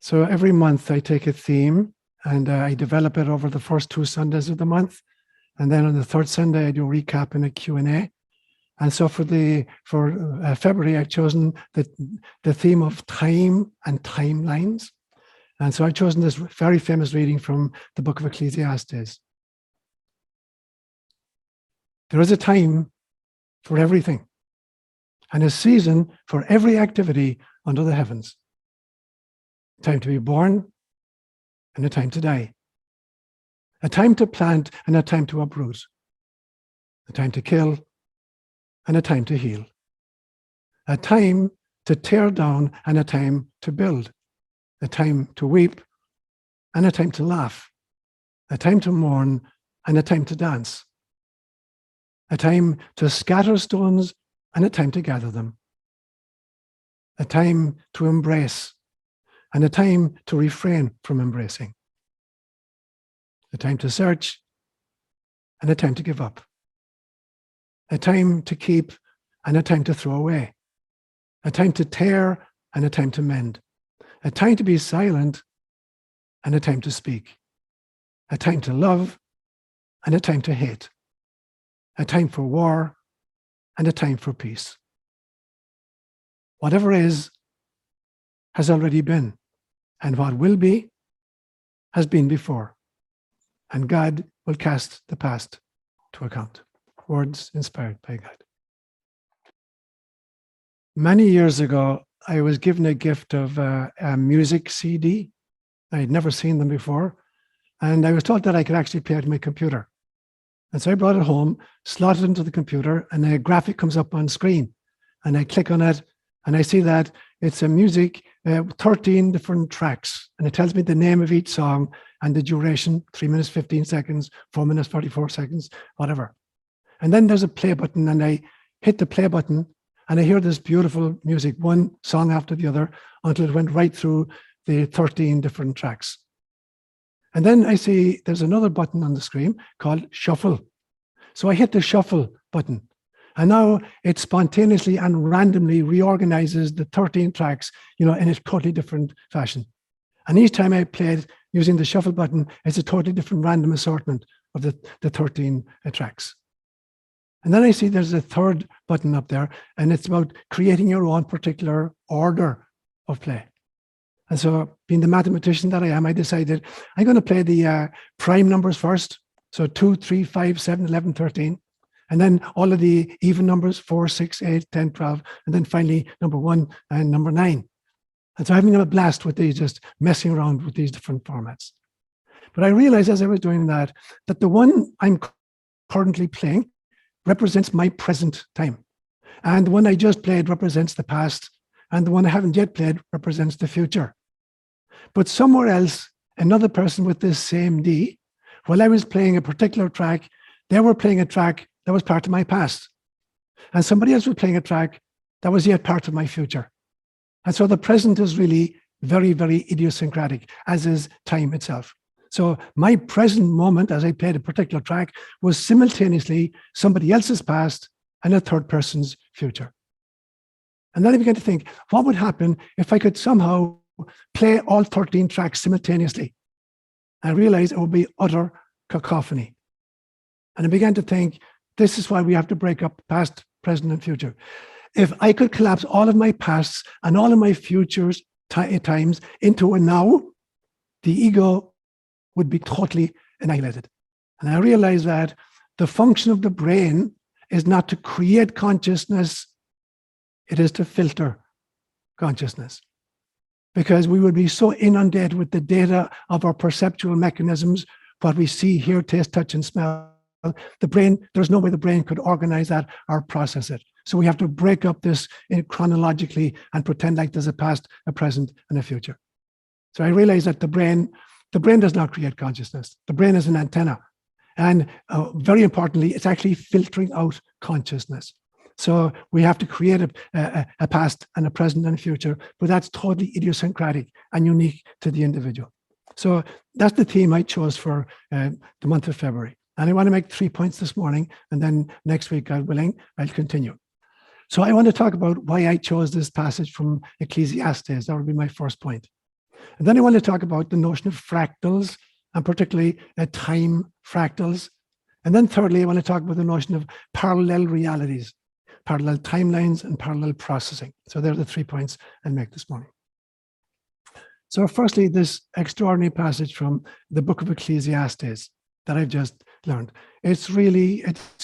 So every month I take a theme and I develop it over the first 2 Sundays of the month. And then on the third Sunday, I do a recap and a Q&A. And so for February, I've chosen the theme of time and timelines. And so I've chosen this very famous reading from the book of Ecclesiastes. There is a time for everything and a season for every activity under the heavens. A time to be born and a time to die. A time to plant and a time to uproot. A time to kill and a time to heal. A time to tear down and a time to build. A time to weep and a time to laugh. A time to mourn and a time to dance. A time to scatter stones and a time to gather them. A time to embrace and a time to refrain from embracing. A time to search and a time to give up. A time to keep and a time to throw away. A time to tear and a time to mend. A time to be silent and a time to speak. A time to love and a time to hate. A time for war and a time for peace. Whatever is has already been, and what will be has been before. And God will cast the past to account. Words inspired by God. Many years ago, I was given a gift of a music CD. I had never seen them before. And I was told that I could actually play it on my computer. And so I brought it home, slotted it into the computer, and a graphic comes up on screen. And I click on it, and I see that it's a music, 13 different tracks. And it tells me the name of each song and the duration, 3 minutes, 15 seconds, 4 minutes, 44 seconds, whatever. And then there's a play button, and I hit the play button, and I hear this beautiful music, one song after the other, until it went right through the 13 different tracks. And then I see there's another button on the screen called shuffle. So I hit the shuffle button. And now it spontaneously and randomly reorganizes the 13 tracks, in a totally different fashion. And each time I played using the shuffle button, it's a totally different random assortment of the 13 tracks. And then I see there's a third button up there, and it's about creating your own particular order of play. And so, being the mathematician that I am, I decided I'm going to play the prime numbers first. So 2, 3, 5, 7, 11, 13. And then all of the even numbers, 4, 6, 8, 10, 12. And then finally, number 1 and number 9. And so I'm having a blast with these, just messing around with these different formats. But I realized as I was doing that the one I'm currently playing represents my present time. And the one I just played represents the past. And the one I haven't yet played represents the future. But somewhere else, another person with this same D, while I was playing a particular track, they were playing a track that was part of my past. And somebody else was playing a track that was yet part of my future. And so the present is really very, very idiosyncratic, as is time itself. So my present moment, as I played a particular track, was simultaneously somebody else's past and a third person's future. And then I began to think, what would happen if I could somehow play all 13 tracks simultaneously? I realized it would be utter cacophony. And I began to think, this is why we have to break up past, present, and future. If I could collapse all of my pasts and all of my futures times into a now, the ego would be totally annihilated. And I realized that the function of the brain is not to create consciousness, it is to filter consciousness. Because we would be so inundated with the data of our perceptual mechanisms, what we see, hear, taste, touch, and smell. The brain, there's no way the brain could organize that or process it. So we have to break up this chronologically and pretend like there's a past, a present, and a future. So I realized that the brain does not create consciousness. The brain is an antenna. And very importantly, it's actually filtering out consciousness. So we have to create a past and a present and a future, but that's totally idiosyncratic and unique to the individual. So that's the theme I chose for the month of February. And I want to make 3 points this morning, and then next week, God willing, I'll continue. So I want to talk about why I chose this passage from Ecclesiastes. That would be my first point. And then I want to talk about the notion of fractals, and particularly time fractals. And then thirdly, I want to talk about the notion of parallel realities, parallel timelines, and parallel processing. So there are the 3 points I'll make this morning. So firstly, this extraordinary passage from the book of Ecclesiastes that I've just learned. It's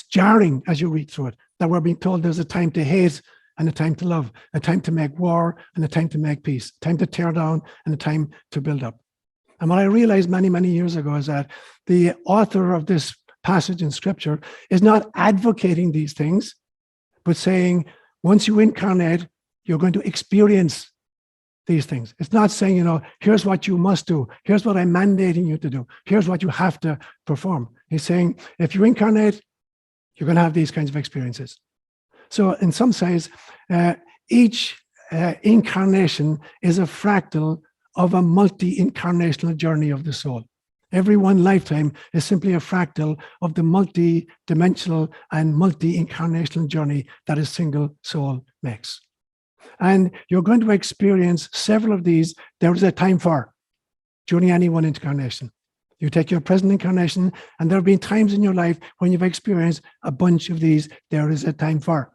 jarring as you read through it, that we're being told there's a time to hate and a time to love, a time to make war and a time to make peace, a time to tear down and a time to build up. And what I realized many, many years ago is that the author of this passage in scripture is not advocating these things, but saying, once you incarnate, you're going to experience these things. It's not saying, here's what you must do. Here's what I'm mandating you to do. Here's what you have to perform. He's saying, if you incarnate, you're going to have these kinds of experiences. So in some sense, each incarnation is a fractal of a multi-incarnational journey of the soul. Every one lifetime is simply a fractal of the multi-dimensional and multi-incarnational journey that a single soul makes. And you're going to experience several of these. There is a time for during any one incarnation. You take your present incarnation, and there have been times in your life when you've experienced a bunch of these. There is a time for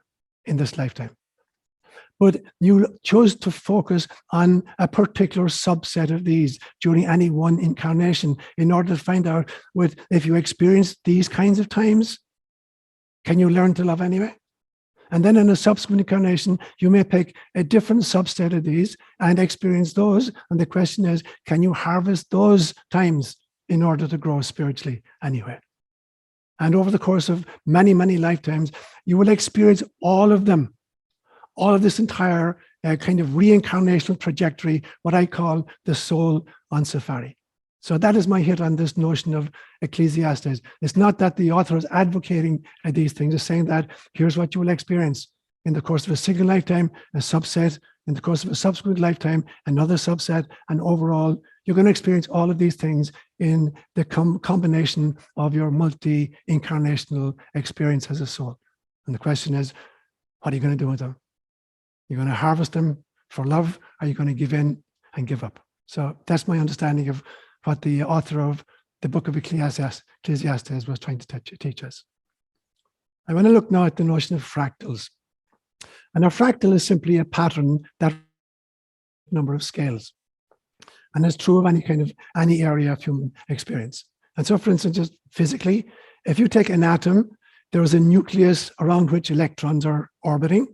in this lifetime. But you chose to focus on a particular subset of these during any one incarnation in order to find out if you experience these kinds of times, can you learn to love anyway? And then in a subsequent incarnation, you may pick a different subset of these and experience those. And the question is, can you harvest those times in order to grow spiritually anyway? And over the course of many, many lifetimes, you will experience all of them, all of this entire kind of reincarnational trajectory, what I call the soul on safari. So that is my hit on this notion of Ecclesiastes. It's not that the author is advocating these things, it's saying that here's what you will experience in the course of a single lifetime, a subset, in the course of a subsequent lifetime, another subset, and overall, you're going to experience all of these things in the combination of your multi-incarnational experience as a soul. And the question is, what are you going to do with them? You're going to harvest them for love, or are you going to give in and give up? So that's my understanding of what the author of the book of Ecclesiastes was trying to teach us. I want to look now at the notion of fractals. And a fractal is simply a pattern that number of scales. And it's true of any area of human experience. And so, for instance, just physically, if you take an atom, there is a nucleus around which electrons are orbiting.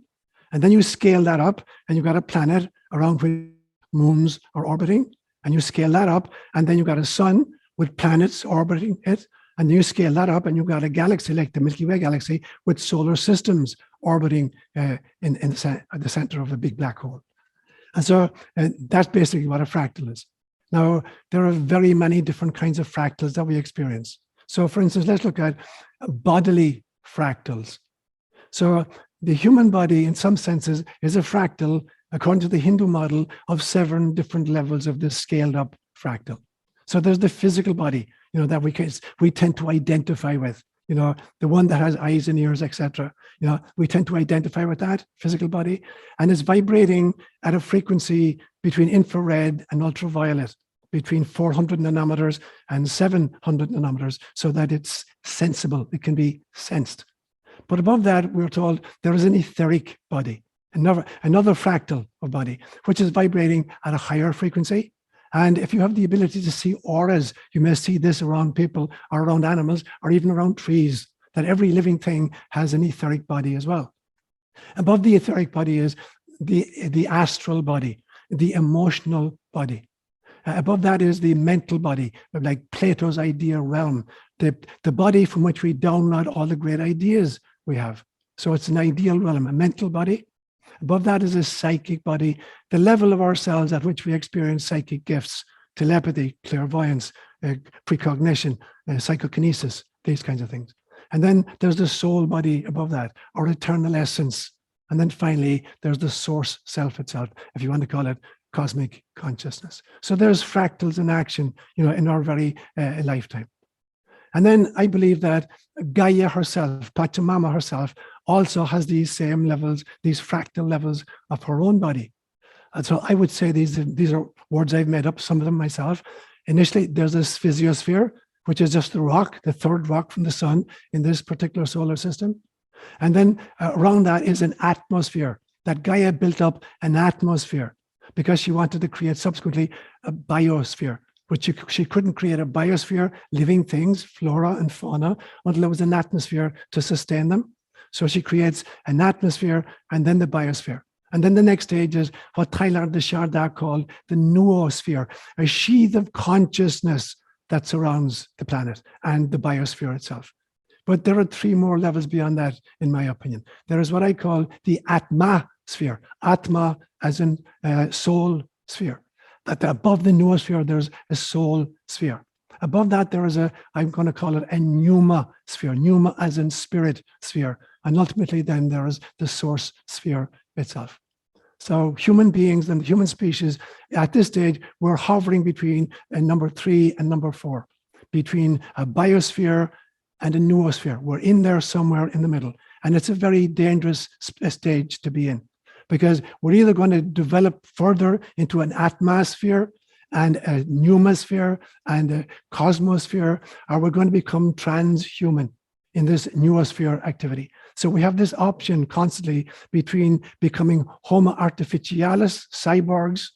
And then you scale that up, and you've got a planet around which moons are orbiting. And you scale that up, and then you've got a sun with planets orbiting it. And you scale that up, and you've got a galaxy like the Milky Way galaxy with solar systems orbiting in the center of a big black hole. And so that's basically what a fractal is. Now, there are very many different kinds of fractals that we experience. So, for instance, let's look at bodily fractals. So the human body, in some senses, is a fractal, according to the Hindu model, of 7 different levels of this scaled up fractal. So there's the physical body, that we tend to identify with, the one that has eyes and ears, etc. We tend to identify with that physical body, and it's vibrating at a frequency between infrared and ultraviolet, between 400 nanometers and 700 nanometers, so that it's sensible, it can be sensed. But above that, we're told there is an etheric body, another fractal of body, which is vibrating at a higher frequency. And if you have the ability to see auras, you may see this around people or around animals or even around trees, that every living thing has an etheric body as well. Above the etheric body is the astral body, the emotional body. Above that is the mental body, like Plato's idea realm, the body from which we download all the great ideas we have. So it's an ideal realm, a mental body. Above that is a psychic body, the level of ourselves at which we experience psychic gifts, telepathy, clairvoyance, precognition, psychokinesis, these kinds of things. And then there's the soul body above that, our eternal essence. And then finally, there's the source self itself, if you want to call it cosmic consciousness. So there's fractals in action, in our very lifetime. And then I believe that Gaia herself, Pachamama herself, also has these same levels, these fractal levels of her own body. And so I would say these are words I've made up, some of them myself. Initially, there's this physiosphere, which is just the rock, the third rock from the sun in this particular solar system. And then around that is an atmosphere. That Gaia built up an atmosphere because she wanted to create subsequently a biosphere, which she couldn't create a biosphere, living things, flora and fauna, until there was an atmosphere to sustain them. So she creates an atmosphere and then the biosphere. And then the next stage is what Teilhard de Chardin called the noosphere, a sheath of consciousness that surrounds the planet and the biosphere itself. But there are 3 more levels beyond that, in my opinion. There is what I call the Atma Sphere. Atma as in soul sphere. That above the noosphere, there's a soul sphere. Above that, there is I'm going to call it a pneuma sphere. Pneuma as in spirit sphere. And ultimately, then there is the source sphere itself. So human beings and the human species, at this stage, we're hovering between number 3 and number 4, between a biosphere and a noosphere. We're in there somewhere in the middle. And it's a very dangerous stage to be in, because we're either going to develop further into an atmosphere and a pneumosphere and a cosmosphere, or we're going to become transhuman in this noosphere activity. So we have this option constantly between becoming Homo artificialis, cyborgs,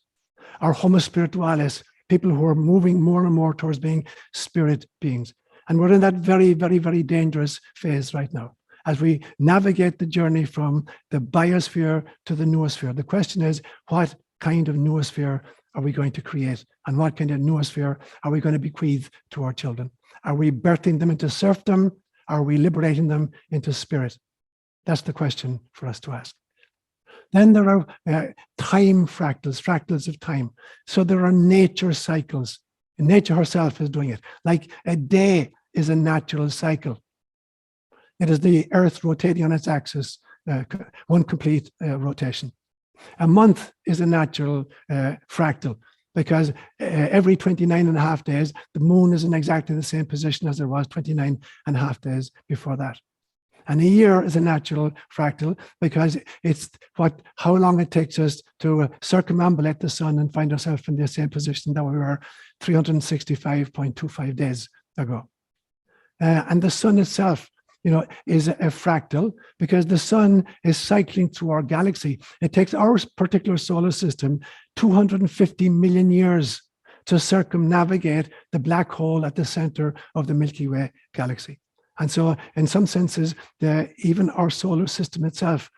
or Homo spiritualis, people who are moving more and more towards being spirit beings. And we're in that very, very, very dangerous phase right now as we navigate the journey from the biosphere to the noosphere. The question is, what kind of noosphere are we going to create? And what kind of noosphere are we going to bequeath to our children? Are we birthing them into serfdom? Are we liberating them into spirit? That's the question for us to ask. Then there are time fractals, fractals of time. So there are nature cycles. And nature herself is doing it. Like a day is a natural cycle. It is the Earth rotating on its axis, one complete rotation. A month is a natural fractal, because every 29.5 days, the moon is in exactly the same position as it was 29.5 days before that. And a year is a natural fractal because it's how long it takes us to circumambulate the sun and find ourselves in the same position that we were 365.25 days ago. And the sun itself, is a fractal because the sun is cycling through our galaxy. It takes our particular solar system 250 million years to circumnavigate the black hole at the center of the Milky Way galaxy. And so in some senses, even our solar system itself,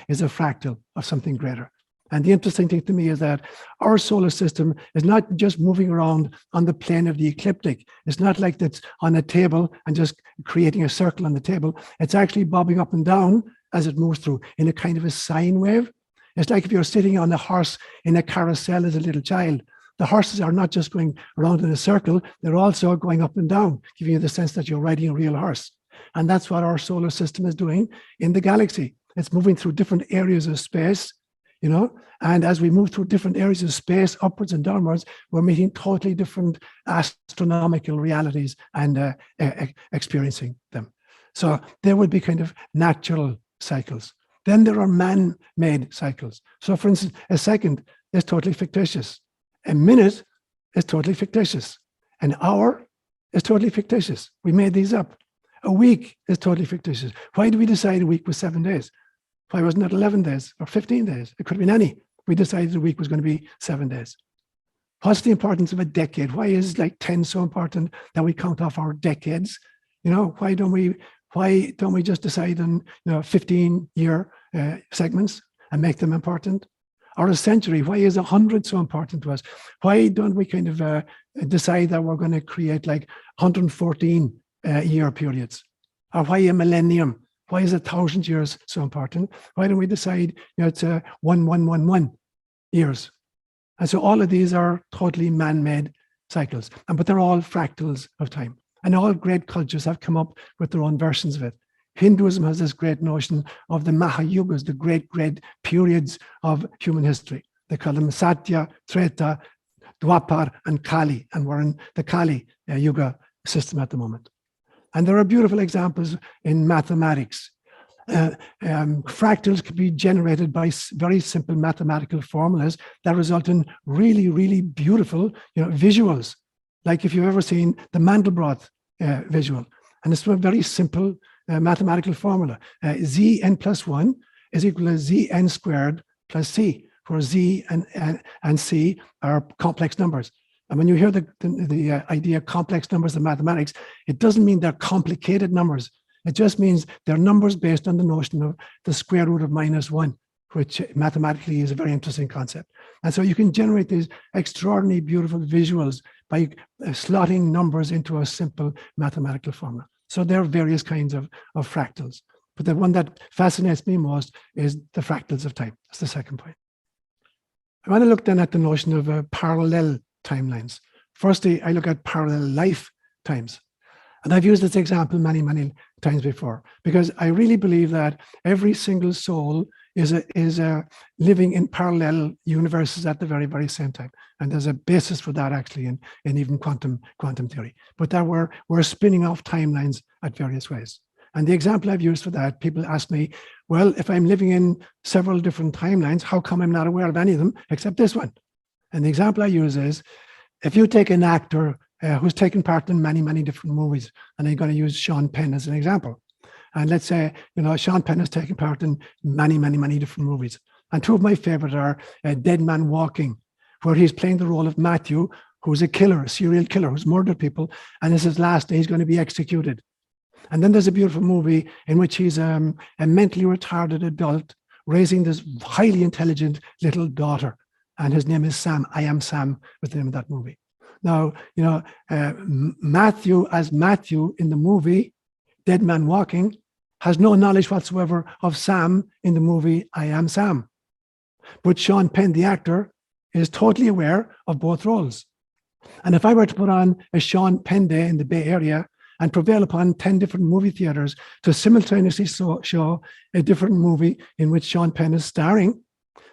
is a fractal of something greater. And the interesting thing to me is that our solar system is not just moving around on the plane of the ecliptic. It's not like it's on a table and just creating a circle on the table. It's actually bobbing up and down as it moves through in a kind of a sine wave. It's like if you're sitting on a horse in a carousel as a little child. The horses are not just going around in a circle, they're also going up and down, giving you the sense that you're riding a real horse. And that's what our solar system is doing in the galaxy. It's moving through different areas of space, and as we move through different areas of space, upwards and downwards, we're meeting totally different astronomical realities and experiencing them. So there would be kind of natural cycles. Then there are man-made cycles. So for instance, a second is totally fictitious. A minute is totally fictitious. An hour is totally fictitious. We made these up. A week is totally fictitious. Why did we decide a week was 7 days? Why wasn't it 11 days or 15 days? It could have been any. We decided a week was going to be 7 days. What's the importance of a decade? Why is 10 so important that we count off our decades? Why don't we just decide on 15-year segments and make them important? Or a century? Why is 100 so important to us? Why don't we kind of decide that we're going to create 114 year periods? Or why a millennium? Why is 1,000 years so important? Why don't we decide it's 1111 years? And so all of these are totally man-made cycles, but they're all fractals of time. And all great cultures have come up with their own versions of it. Hinduism has this great notion of the Mahayugas, the great periods of human history. They call them Satya, Treta, Dwapar, and Kali. And we're in the Kali Yuga system at the moment. And there are beautiful examples in mathematics. Fractals can be generated by very simple mathematical formulas that result in really, really beautiful, visuals. Like if you've ever seen the Mandelbrot visual, and it's a very simple mathematical formula. Zn plus 1 is equal to Zn squared plus C, where Z and C are complex numbers. And when you hear the idea of complex numbers in mathematics, it doesn't mean they're complicated numbers. It just means they're numbers based on the notion of the square root of -1, which mathematically is a very interesting concept. And so you can generate these extraordinarily beautiful visuals by slotting numbers into a simple mathematical formula. So there are various kinds of fractals. But the one that fascinates me most is the fractals of time. That's the second point. I want to look then at the notion of parallel timelines. Firstly, I look at parallel lifetimes. And I've used this example many, many times before, because I really believe that every single soul is living in parallel universes at the very, very same time. And there's a basis for that actually in even quantum theory. But that we're spinning off timelines at various ways. And the example I've used for that, people ask me, well, if I'm living in several different timelines, how come I'm not aware of any of them except this one? And the example I use is, if you take an actor who's taken part in many, many different movies, and I'm going to use Seán Penn as an example. And let's say, Seán Penn has taken part in many, many, many different movies. And two of my favorite are Dead Man Walking, where he's playing the role of Matthew, who's a killer, a serial killer, who's murdered people, and it's his last day, he's going to be executed. And then there's a beautiful movie in which he's a mentally retarded adult raising this highly intelligent little daughter. And his name is Sam. I Am Sam was the name of that movie. Now, Matthew as Matthew in the movie, Dead Man Walking, has no knowledge whatsoever of Sam in the movie I Am Sam. But Seán Penn, the actor, is totally aware of both roles. And if I were to put on a Seán Penn Day in the Bay Area and prevail upon 10 different movie theaters to simultaneously show a different movie in which Seán Penn is starring,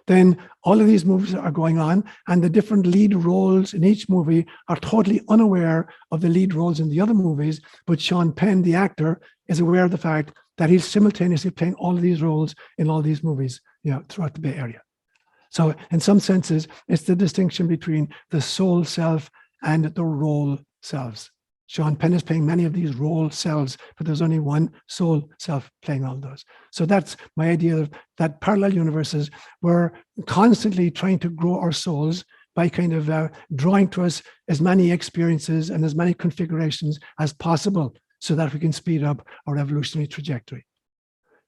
then all of these movies are going on, and the different lead roles in each movie are totally unaware of the lead roles in the other movies, but Seán Penn, the actor, is aware of the fact that he's simultaneously playing all of these roles in all these movies, throughout the Bay Area. So in some senses, it's the distinction between the soul self and the role selves. Seán Penn is playing many of these role selves, but there's only one soul self playing all those. So that's my idea of that parallel universes. We're constantly trying to grow our souls by kind of drawing to us as many experiences and as many configurations as possible so that we can speed up our evolutionary trajectory.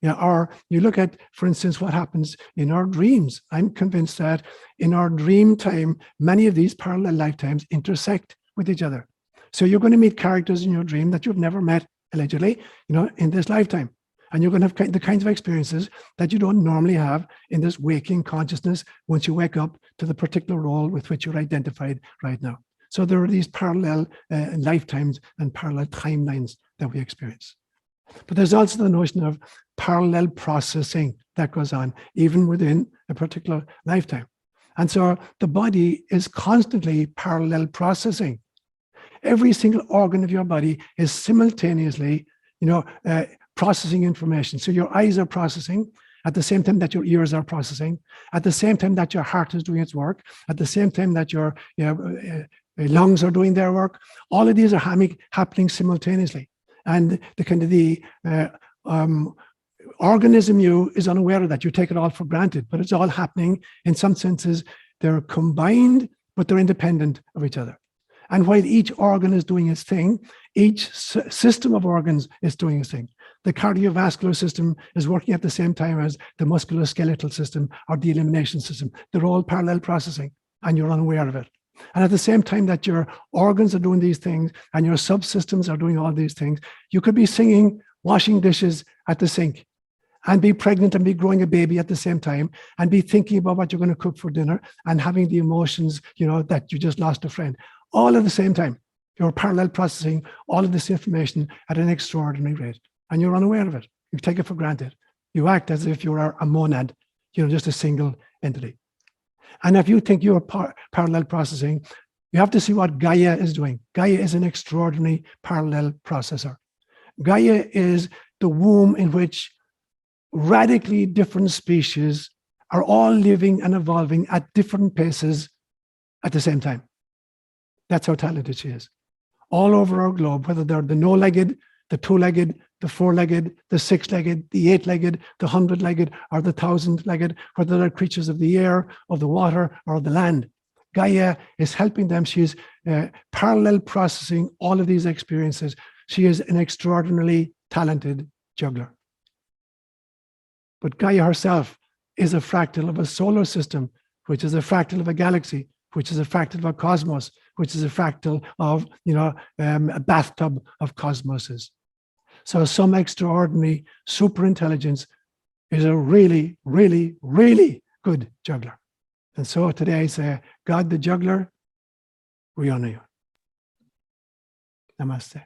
Or you look at, for instance, what happens in our dreams. I'm convinced that in our dream time, many of these parallel lifetimes intersect with each other. So you're going to meet characters in your dream that you've never met, allegedly, in this lifetime. And you're going to have the kinds of experiences that you don't normally have in this waking consciousness once you wake up to the particular role with which you're identified right now. So there are these parallel lifetimes and parallel timelines that we experience. But there's also the notion of parallel processing that goes on even within a particular lifetime. And so the body is constantly parallel processing. Every single organ of your body is simultaneously, processing information. So your eyes are processing at the same time that your ears are processing, at the same time that your heart is doing its work, at the same time that your lungs are doing their work. All of these are happening simultaneously. And the organism you is unaware of that. You take it all for granted, but it's all happening. In some senses, they're combined, but they're independent of each other. And while each organ is doing its thing, each system of organs is doing its thing. The cardiovascular system is working at the same time as the musculoskeletal system or the elimination system. They're all parallel processing, and you're unaware of it. And at the same time that your organs are doing these things and your subsystems are doing all these things, you could be singing, washing dishes at the sink, and be pregnant and be growing a baby at the same time, and be thinking about what you're going to cook for dinner and having the emotions, that you just lost a friend. All at the same time. You're parallel processing all of this information at an extraordinary rate, and you're unaware of it. You take it for granted. You act as if you're a monad, just a single entity. And if you think you're parallel processing, you have to see what Gaia is doing. Gaia is an extraordinary parallel processor. Gaia is the womb in which radically different species are all living and evolving at different paces at the same time. That's how talented she is. All over our globe, whether they're the no-legged, the two-legged, the four-legged, the six-legged, the eight-legged, the 100-legged, or the 1,000-legged, whether they're creatures of the air, of the water, or the land. Gaia is helping them. She's parallel processing all of these experiences. She is an extraordinarily talented juggler. But Gaia herself is a fractal of a solar system, which is a fractal of a galaxy, which is a fractal of a cosmos, which is a fractal of, a bathtub of cosmoses. So some extraordinary super intelligence is a really, really, really good juggler. And so today I say, God the juggler, we honor you. Namaste.